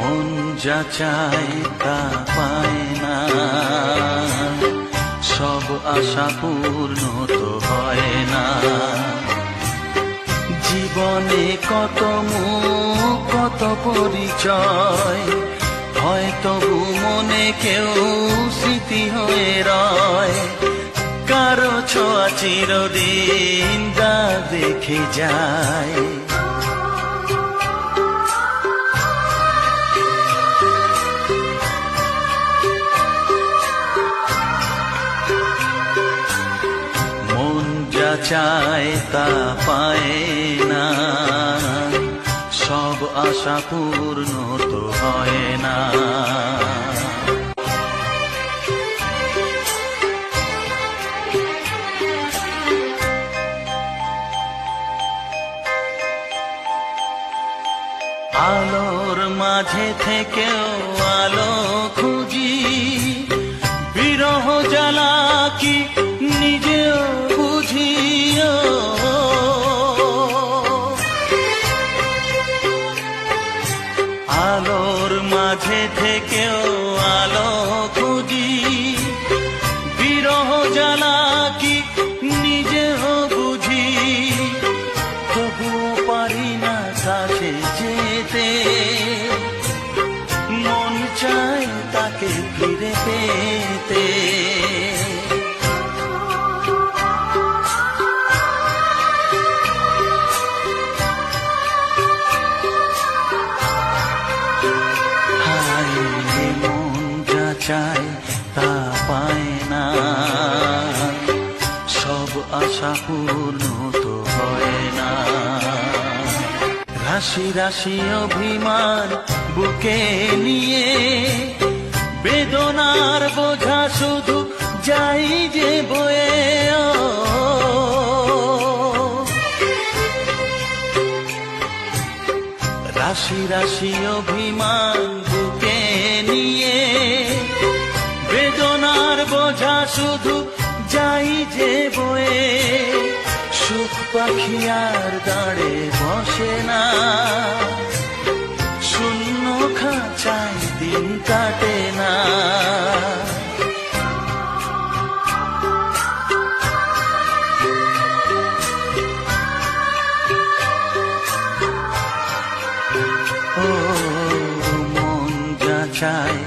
মন যা চায় তা পায় না, সব আশা পূর্ণ তো হয় না। জীবনে কত মুখ কত পরিচয়, হয় তবু মনে কেউ স্মৃতি হয়ে রয়। কারো ছোঁয়া চিরদিন দা দেখে যায়। মন যা চায় তা পায় না, সব আশা পূর্ণ তো হয় না। আলোর মাঝে থেকেও আলো খুঁজি, বিরহ জ্বালা কি নিজেও বুঝিও। আলোর মাঝে থেকেও আলো খুঁজি, বিরহ জ্বালা কি নিজেও বুঝি। তবুও পারি না কাছে যেতে, মন চায় তাকে ফিরে পেতে। হায় মন যা চায় তা পায় না, সব আশা পূর্ণ তো হয় না। রাশি রাশি অভিমান বুকে নিয়ে, বেদনার বোঝা শুধু যাই যে বয়ে। রাশি রাশি অভিমান বুকে নিয়ে, বেদনার বোঝা শুধু যাই যে বয়ে। সুখ পাখি আর দাঁড়ে বসে না, শূন্য খাঁচায় দিন কাটে না। ও মন যা চায়